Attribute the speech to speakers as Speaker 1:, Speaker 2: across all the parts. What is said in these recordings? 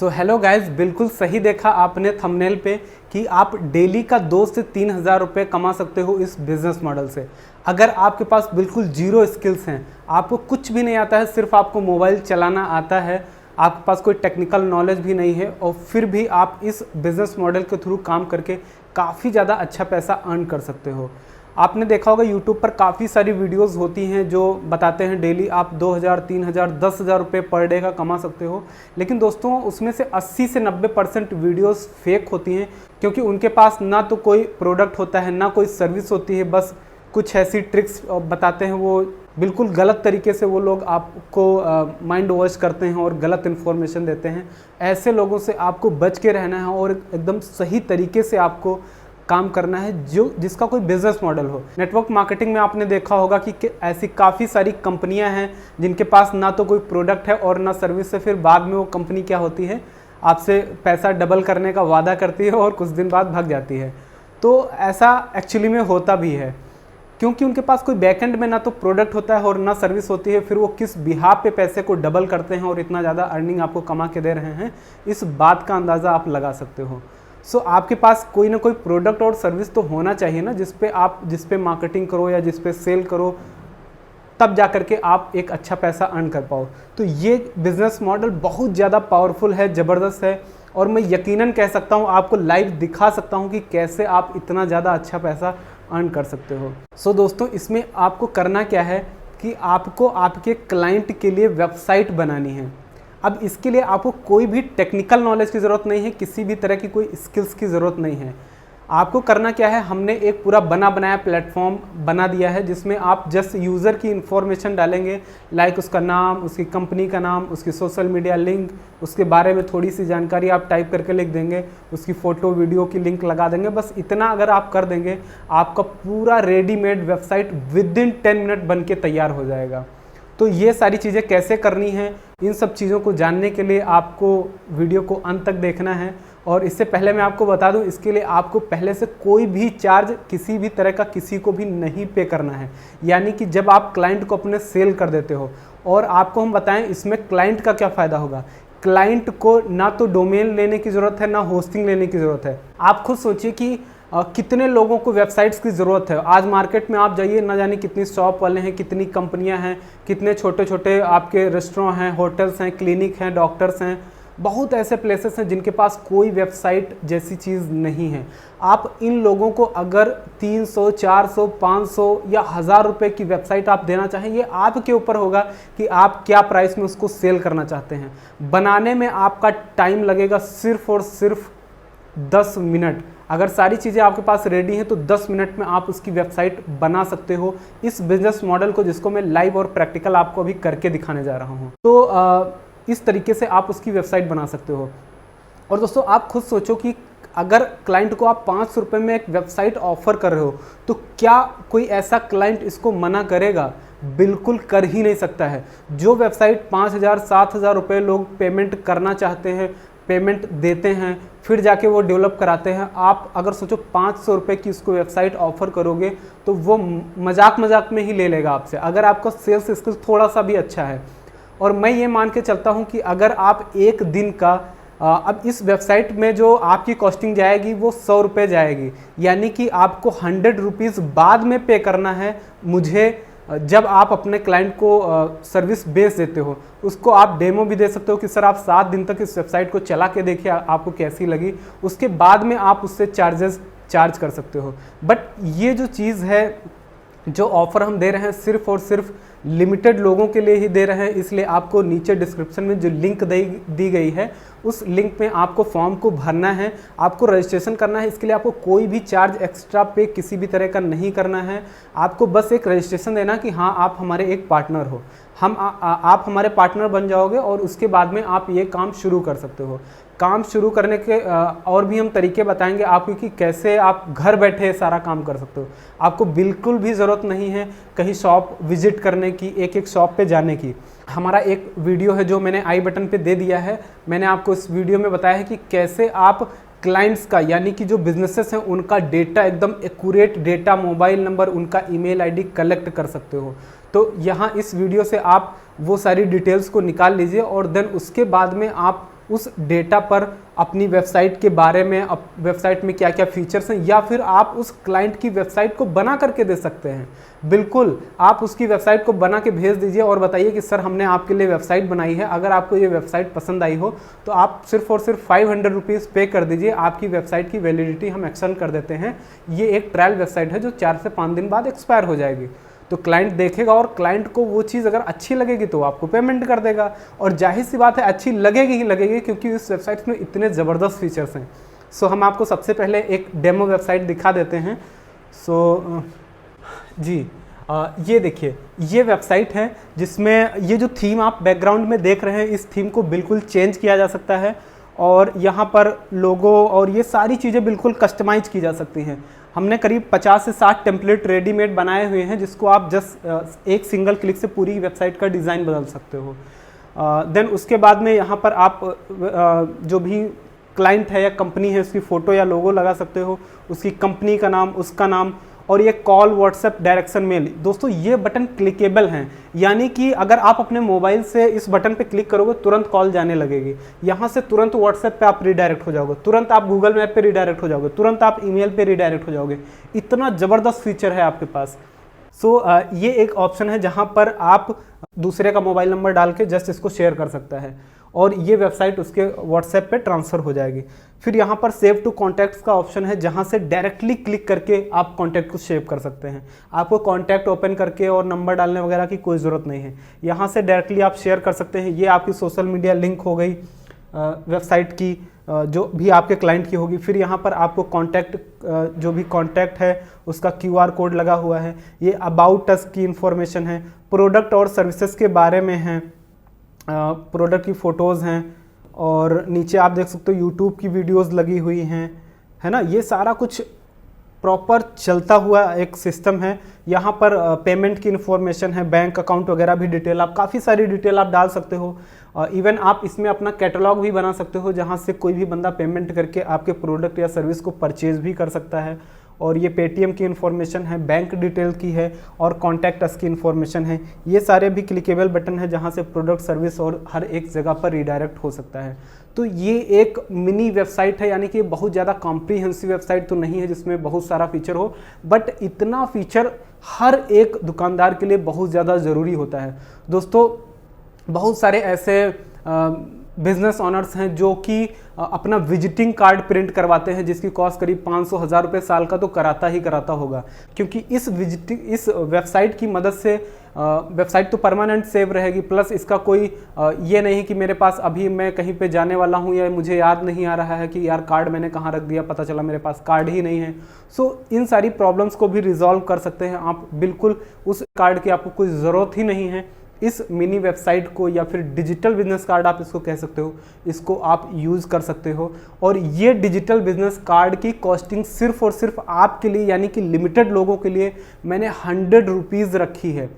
Speaker 1: So hello guys, बिल्कुल सही देखा आपने थंबनेल पे कि आप डेली का 2 से 3 हज़ार रुपये कमा सकते हो इस बिज़नेस मॉडल से। अगर आपके पास बिल्कुल जीरो स्किल्स हैं, आपको कुछ भी नहीं आता है, सिर्फ आपको मोबाइल चलाना आता है, आपके पास कोई टेक्निकल नॉलेज भी नहीं है और फिर भी आप इस बिज़नेस मॉडल के थ्रू काम करके काफ़ी ज़्यादा अच्छा पैसा अर्न कर सकते हो। आपने देखा होगा यूट्यूब पर काफ़ी सारी वीडियोस होती हैं जो बताते हैं डेली आप 2000, 3000, 10,000 रुपये पर डे का कमा सकते हो। लेकिन दोस्तों उसमें से 80 से 90% वीडियोस फेक होती हैं, क्योंकि उनके पास ना तो कोई प्रोडक्ट होता है ना कोई सर्विस होती है, बस कुछ ऐसी ट्रिक्स बताते हैं। वो बिल्कुल गलत तरीके से वो लोग आपको माइंड वॉश करते हैं और गलत इन्फॉर्मेशन देते हैं। ऐसे लोगों से आपको बच के रहना है और एकदम सही तरीके से आपको काम करना है जिसका कोई बिजनेस मॉडल हो। नेटवर्क मार्केटिंग में आपने देखा होगा कि ऐसी काफ़ी सारी कंपनियां हैं जिनके पास ना तो कोई प्रोडक्ट है और ना सर्विस है, फिर बाद में वो कंपनी क्या होती है, आपसे पैसा डबल करने का वादा करती है और कुछ दिन बाद भाग जाती है। तो ऐसा एक्चुअली में होता भी है, क्योंकि उनके पास कोई बैकएंड में ना तो प्रोडक्ट होता है और ना सर्विस होती है। फिर वो किस बिहाफ पे पैसे को डबल करते हैं और इतना ज़्यादा अर्निंग आपको कमा के दे रहे हैं, इस बात का अंदाज़ा आप लगा सकते हो। सो आपके पास कोई ना कोई प्रोडक्ट और सर्विस तो होना चाहिए ना, जिस पे मार्केटिंग करो या जिस पे सेल करो, तब जा करके आप एक अच्छा पैसा अर्न कर पाओ। तो ये बिज़नेस मॉडल बहुत ज़्यादा पावरफुल है, ज़बरदस्त है, और मैं यकीनन कह सकता हूँ, आपको लाइव दिखा सकता हूँ कि कैसे आप इतना ज़्यादा अच्छा पैसा अर्न कर सकते हो। सो दोस्तों, इसमें आपको करना क्या है कि आपको आपके क्लाइंट के लिए वेबसाइट बनानी है। अब इसके लिए आपको कोई भी टेक्निकल नॉलेज की ज़रूरत नहीं है, किसी भी तरह की कोई स्किल्स की ज़रूरत नहीं है। आपको करना क्या है, हमने एक पूरा बना बनाया प्लेटफॉर्म बना दिया है जिसमें आप जस्ट यूज़र की इन्फॉर्मेशन डालेंगे, लाइक उसका नाम, उसकी कंपनी का नाम, उसकी सोशल मीडिया लिंक, उसके बारे में थोड़ी सी जानकारी आप टाइप करके लिख देंगे, उसकी फ़ोटो वीडियो की लिंक लगा देंगे। बस इतना अगर आप कर देंगे, आपका पूरा रेडीमेड वेबसाइट विदिन 10 मिनट बन के तैयार हो जाएगा। तो ये सारी चीज़ें कैसे करनी है, इन सब चीज़ों को जानने के लिए आपको वीडियो को अंत तक देखना है। और इससे पहले मैं आपको बता दूं, इसके लिए आपको पहले से कोई भी चार्ज किसी भी तरह का किसी को भी नहीं पे करना है। यानी कि जब आप क्लाइंट को अपने सेल कर देते हो, और आपको हम बताएं इसमें क्लाइंट का क्या फ़ायदा होगा। क्लाइंट को ना तो डोमेन लेने की ज़रूरत है, ना होस्टिंग लेने की ज़रूरत है। आप खुद सोचिए कि कितने लोगों को वेबसाइट्स की ज़रूरत है। आज मार्केट में आप जाइए, ना जाने कितनी शॉप वाले हैं, कितनी कंपनियां हैं, कितने छोटे छोटे आपके रेस्टोरेंट हैं, होटल्स हैं, क्लिनिक हैं, डॉक्टर्स हैं, बहुत ऐसे प्लेसेस हैं जिनके पास कोई वेबसाइट जैसी चीज़ नहीं है। आप इन लोगों को अगर 300, 400, 500 या 1000 रुपये की वेबसाइट आप देना चाहें, ये आपके ऊपर होगा कि आप क्या प्राइस में उसको सेल करना चाहते हैं। बनाने में आपका टाइम लगेगा सिर्फ और सिर्फ 10 मिनट। अगर सारी चीज़ें आपके पास रेडी हैं तो 10 मिनट में आप उसकी वेबसाइट बना सकते हो, इस बिजनेस मॉडल को, जिसको मैं लाइव और प्रैक्टिकल आपको अभी करके दिखाने जा रहा हूँ। तो इस तरीके से आप उसकी वेबसाइट बना सकते हो। और दोस्तों, आप खुद सोचो कि अगर क्लाइंट को आप 500 रुपये में एक वेबसाइट ऑफर कर रहे हो, तो क्या कोई ऐसा क्लाइंट इसको मना करेगा? बिल्कुल कर ही नहीं सकता है। जो वेबसाइट 5000, 7000 रुपये लोग पेमेंट करना चाहते हैं, पेमेंट देते हैं, फिर जाके वो डेवलप कराते हैं, आप अगर सोचो 500 रुपये की उसको वेबसाइट ऑफर करोगे तो वो मजाक में ही ले लेगा आपसे, अगर आपका सेल्स स्किल थोड़ा सा भी अच्छा है। और मैं ये मान के चलता हूँ कि अगर आप एक दिन का अब इस वेबसाइट में जो आपकी कॉस्टिंग जाएगी वो 100 रुपये जाएगी, यानी कि आपको 100 रुपीज़ बाद में पे करना है मुझे। जब आप अपने क्लाइंट को सर्विस बेस देते हो, उसको आप डेमो भी दे सकते हो कि सर आप 7 दिन तक इस वेबसाइट को चला के देखिए आपको कैसी लगी, उसके बाद में आप उससे चार्ज कर सकते हो। बट ये जो चीज़ है, जो ऑफ़र हम दे रहे हैं, सिर्फ और सिर्फ लिमिटेड लोगों के लिए ही दे रहे हैं। इसलिए आपको नीचे डिस्क्रिप्शन में जो लिंक दी गई है, उस लिंक में आपको फॉर्म को भरना है, आपको रजिस्ट्रेशन करना है। इसके लिए आपको कोई भी चार्ज एक्स्ट्रा पे किसी भी तरह का नहीं करना है। आपको बस एक रजिस्ट्रेशन देना कि हाँ आप हमारे एक पार्टनर हो, आप हमारे पार्टनर बन जाओगे और उसके बाद में आप ये काम शुरू कर सकते हो। काम शुरू करने के और भी हम तरीके बताएंगे आपको कि कैसे आप घर बैठे सारा काम कर सकते हो। आपको बिल्कुल भी ज़रूरत नहीं है कहीं शॉप विजिट करने की, एक शॉप पे जाने की। हमारा एक वीडियो है जो मैंने आई बटन पे दे दिया है। मैंने आपको इस वीडियो में बताया है कि कैसे आप क्लाइंट्स का, यानी कि जो बिजनेसेस हैं उनका डेटा, एकदम एक्यूरेट डेटा, मोबाइल नंबर, उनका ईमेल आईडी कलेक्ट कर सकते हो। तो यहाँ इस वीडियो से आप वो सारी डिटेल्स को निकाल लीजिए और देन उसके बाद में आप उस डेटा पर अपनी वेबसाइट के बारे में, वेबसाइट में क्या क्या फीचर्स हैं, या फिर आप उस क्लाइंट की वेबसाइट को बना करके दे सकते हैं। बिल्कुल, आप उसकी वेबसाइट को बना के भेज दीजिए और बताइए कि सर हमने आपके लिए वेबसाइट बनाई है, अगर आपको ये वेबसाइट पसंद आई हो तो आप सिर्फ और सिर्फ 500 रुपीज़ पे कर दीजिए, आपकी वेबसाइट की वैलिडिटी हम एक्सटेंड कर देते हैं। ये एक ट्रायल वेबसाइट है जो 4 से 5 दिन बाद एक्सपायर हो जाएगी। तो क्लाइंट देखेगा और क्लाइंट को वो चीज़ अगर अच्छी लगेगी तो आपको पेमेंट कर देगा, और जाहिर सी बात है अच्छी लगेगी ही लगेगी, क्योंकि इस वेबसाइट में इतने ज़बरदस्त फीचर्स हैं। सो हम आपको सबसे पहले एक डेमो वेबसाइट दिखा देते हैं। ये देखिए, ये वेबसाइट है जिसमें ये जो थीम आप बैकग्राउंड में देख रहे हैं, इस थीम को बिल्कुल चेंज किया जा सकता है, और यहाँ पर लोगो और ये सारी चीज़ें बिल्कुल कस्टमाइज की जा सकती हैं। हमने करीब 50 से 60 टेम्पलेट रेडीमेड बनाए हुए हैं, जिसको आप जस्ट एक सिंगल क्लिक से पूरी वेबसाइट का डिज़ाइन बदल सकते हो। देन उसके बाद में यहाँ पर आप जो भी क्लाइंट है या कंपनी है उसकी फ़ोटो या लोगो लगा सकते हो, उसकी कंपनी का नाम, उसका नाम, और ये कॉल, व्हाट्सएप, डायरेक्शन मेल। दोस्तों ये बटन क्लिकेबल हैं, यानी कि अगर आप अपने मोबाइल से इस बटन पे क्लिक करोगे तुरंत कॉल जाने लगेगी, यहाँ से तुरंत व्हाट्सएप पे आप रिडायरेक्ट हो जाओगे, तुरंत आप गूगल मैप पे रिडायरेक्ट हो जाओगे, तुरंत आप ईमेल पे रिडायरेक्ट हो जाओगे। इतना ज़बरदस्त फीचर है आपके पास। ये एक ऑप्शन है जहाँ पर आप दूसरे का मोबाइल नंबर डाल के जस्ट इसको शेयर कर सकता है और ये वेबसाइट उसके व्हाट्सएप पे ट्रांसफ़र हो जाएगी। फिर यहाँ पर सेव टू कॉन्टैक्ट्स का ऑप्शन है, जहाँ से डायरेक्टली क्लिक करके आप कॉन्टैक्ट को सेव कर सकते हैं। आपको कॉन्टैक्ट ओपन करके और नंबर डालने वगैरह की कोई ज़रूरत नहीं है, यहाँ से डायरेक्टली आप शेयर कर सकते हैं। ये आपकी सोशल मीडिया लिंक हो गई वेबसाइट की, जो भी आपके क्लाइंट की होगी। फिर यहाँ पर आपको कॉन्टैक्ट, जो भी कॉन्टैक्ट है उसका QR कोड लगा हुआ है। ये अबाउट अस की इंफॉर्मेशन है, प्रोडक्ट और सर्विसेज के बारे में है, प्रोडक्ट की फ़ोटोज़ हैं, और नीचे आप देख सकते हो यूट्यूब की वीडियोस लगी हुई हैं, है ना। ये सारा कुछ प्रॉपर चलता हुआ एक सिस्टम है। यहाँ पर पेमेंट की इन्फॉर्मेशन है, बैंक अकाउंट वगैरह भी डिटेल, आप काफ़ी सारी डिटेल आप डाल सकते हो। इवन आप इसमें अपना कैटलॉग भी बना सकते हो, जहाँ से कोई भी बंदा पेमेंट करके आपके प्रोडक्ट या सर्विस को परचेज भी कर सकता है। और ये पेटीएम की इन्फॉर्मेशन है, बैंक डिटेल की है, और कॉन्टैक्ट अस की इन्फॉर्मेशन है। ये सारे भी क्लिकेबल बटन है, जहाँ से प्रोडक्ट, सर्विस और हर एक जगह पर रिडायरेक्ट हो सकता है। तो ये एक मिनी वेबसाइट है, यानी कि बहुत ज़्यादा कॉम्प्रीहेंसिव वेबसाइट तो नहीं है जिसमें बहुत सारा फीचर हो, बट इतना फीचर हर एक दुकानदार के लिए बहुत ज़्यादा ज़रूरी होता है। दोस्तों बहुत सारे ऐसे बिजनेस ऑनर्स हैं जो कि अपना विजिटिंग कार्ड प्रिंट करवाते हैं, जिसकी कॉस्ट करीब 500-1000 रुपये साल का तो कराता ही कराता होगा, क्योंकि इस वेबसाइट की मदद से वेबसाइट तो परमानेंट सेव रहेगी, प्लस इसका कोई ये नहीं कि मेरे पास अभी मैं कहीं पे जाने वाला हूँ या मुझे याद नहीं आ रहा है कि यार कार्ड मैंने कहाँ रख दिया, पता चला मेरे पास कार्ड ही नहीं है। इन सारी प्रॉब्लम्स को भी रिजॉल्व कर सकते हैं आप। बिल्कुल उस कार्ड की आपको कोई ज़रूरत ही नहीं है। इस मिनी वेबसाइट को, या फिर डिजिटल बिजनेस कार्ड आप इसको कह सकते हो, इसको आप यूज़ कर सकते हो। और ये डिजिटल बिजनेस कार्ड की कॉस्टिंग सिर्फ और सिर्फ आपके लिए, यानी कि लिमिटेड लोगों के लिए मैंने 100 रुपीज़ रखी है।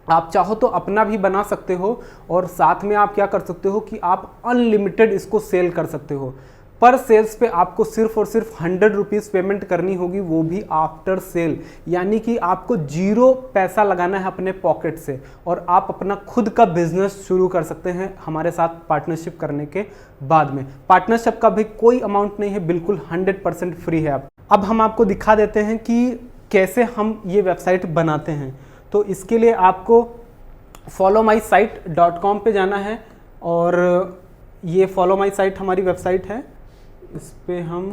Speaker 1: आप चाहो तो अपना भी बना सकते हो, और साथ में आप क्या कर सकते हो कि आप अनलिमिटेड इसको सेल कर सकते हो। पर सेल्स पे आपको सिर्फ और सिर्फ 100 रुपीज़ पेमेंट करनी होगी, वो भी आफ्टर सेल, यानी कि आपको 0 पैसा लगाना है अपने पॉकेट से, और आप अपना खुद का बिजनेस शुरू कर सकते हैं हमारे साथ पार्टनरशिप करने के बाद में। पार्टनरशिप का भी कोई अमाउंट नहीं है, बिल्कुल 100% फ्री है। अब हम आपको दिखा देते हैं कि कैसे हम ये वेबसाइट बनाते हैं। तो इसके लिए आपको followmysite.com पे जाना है, और ये फॉलो माई साइट हमारी वेबसाइट है। इस पे हम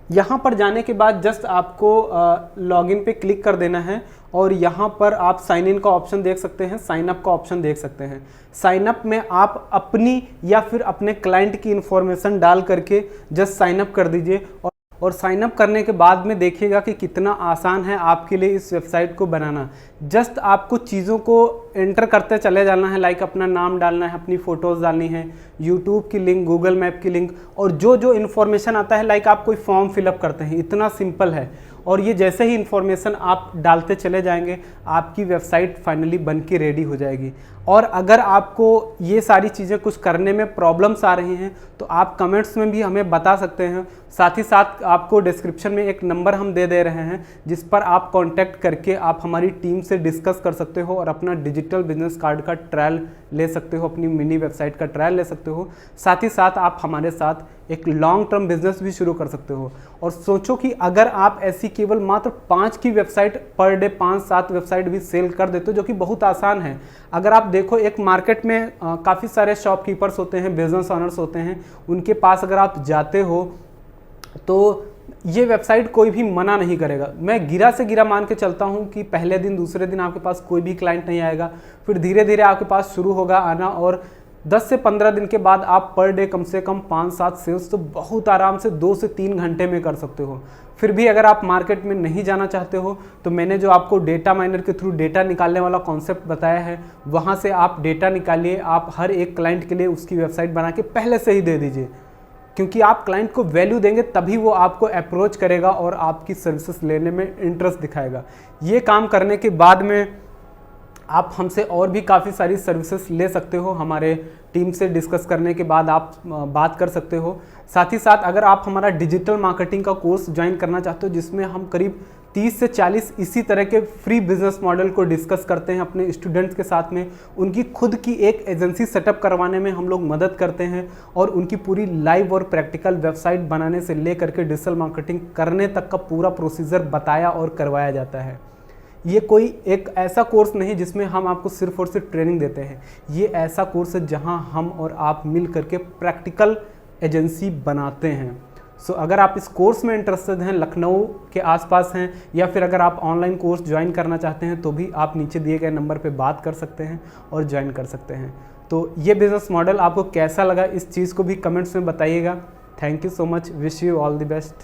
Speaker 1: यहाँ पर जाने के बाद जस्ट आपको लॉगिन पे क्लिक कर देना है, और यहाँ पर आप साइन इन का ऑप्शन देख सकते हैं, साइन अप का ऑप्शन देख सकते हैं। साइन अप में आप अपनी या फिर अपने क्लाइंट की इंफॉर्मेशन डाल करके जस्ट साइन अप कर दीजिए, और साइन अप करने के बाद में देखिएगा कि कितना आसान है आपके लिए इस वेबसाइट को बनाना। जस्ट आपको चीज़ों को एंटर करते चले जाना है, लाइक अपना नाम डालना है, अपनी फ़ोटोज़ डालनी है, यूट्यूब की लिंक, गूगल मैप की लिंक, और जो जो इन्फॉर्मेशन आता है, लाइक आप कोई फॉर्म फिलअप करते हैं, इतना सिंपल है। और ये जैसे ही इन्फॉर्मेशन आप डालते चले जाएंगे, आपकी वेबसाइट फाइनली बन के रेडी हो जाएगी। और अगर आपको ये सारी चीज़ें कुछ करने में प्रॉब्लम्स आ रही हैं तो आप कमेंट्स में भी हमें बता सकते हैं। साथ ही साथ आपको डिस्क्रिप्शन में एक नंबर हम दे रहे हैं जिस पर आप कांटेक्ट करके आप हमारी टीम से डिस्कस कर सकते हो और अपना डिजिटल बिजनेस कार्ड का ट्रायल ले सकते हो, अपनी मिनी वेबसाइट का ट्रायल ले सकते हो। साथ ही साथ आप हमारे साथ एक लॉन्ग टर्म बिजनेस भी शुरू कर सकते हो। और सोचो कि अगर आप ऐसी केवल मात्र 5 की वेबसाइट पर डे 5-7 वेबसाइट भी सेल कर देते हो, जो कि बहुत आसान है। अगर आप देखो एक मार्केट में काफ़ी सारे शॉपकीपर्स होते हैं, बिजनेस ओनर्स होते हैं, उनके पास अगर आप जाते हो तो ये वेबसाइट कोई भी मना नहीं करेगा। मैं गिरा से गिरा मान के चलता हूँ कि पहले दिन दूसरे दिन आपके पास कोई भी क्लाइंट नहीं आएगा, फिर धीरे धीरे आपके पास शुरू होगा आना, और 10 से 15 दिन के बाद आप पर डे कम से कम 5-7 सेल्स तो बहुत आराम से 2 से 3 घंटे में कर सकते हो। फिर भी अगर आप मार्केट में नहीं जाना चाहते हो तो मैंने जो आपको डेटा माइनर के थ्रू डेटा निकालने वाला कॉन्सेप्ट बताया है, वहाँ से आप डेटा निकालिए। आप हर एक क्लाइंट के लिए उसकी वेबसाइट बना के पहले से ही दे दीजिए, क्योंकि आप क्लाइंट को वैल्यू देंगे तभी वो आपको अप्रोच करेगा और आपकी सर्विसेज लेने में इंटरेस्ट दिखाएगा। ये काम करने के बाद में आप हमसे और भी काफ़ी सारी सर्विसेज ले सकते हो। हमारे टीम से डिस्कस करने के बाद आप बात कर सकते हो। साथ ही साथ अगर आप हमारा डिजिटल मार्केटिंग का कोर्स ज्वाइन करना चाहते हो, जिसमें हम करीब 30 से 40 इसी तरह के फ्री बिजनेस मॉडल को डिस्कस करते हैं अपने स्टूडेंट्स के साथ में, उनकी खुद की एक एजेंसी सेटअप करवाने में हम लोग मदद करते हैं और उनकी पूरी लाइव और प्रैक्टिकल वेबसाइट बनाने से लेकर के डिजिटल मार्केटिंग करने तक का पूरा प्रोसीजर बताया और करवाया जाता है। ये कोई एक ऐसा कोर्स नहीं जिसमें हम आपको सिर्फ और सिर्फ ट्रेनिंग देते हैं। ये ऐसा कोर्स है जहां हम और आप मिल करके प्रैक्टिकल एजेंसी बनाते हैं। सो अगर आप इस कोर्स में इंटरेस्टेड हैं, लखनऊ के आसपास हैं, या फिर अगर आप ऑनलाइन कोर्स ज्वाइन करना चाहते हैं तो भी आप नीचे दिए गए नंबर पे बात कर सकते हैं और ज्वाइन कर सकते हैं। तो ये बिज़नेस मॉडल आपको कैसा लगा, इस चीज़ को भी कमेंट्स में बताइएगा। Thank you so much, wish you all the best.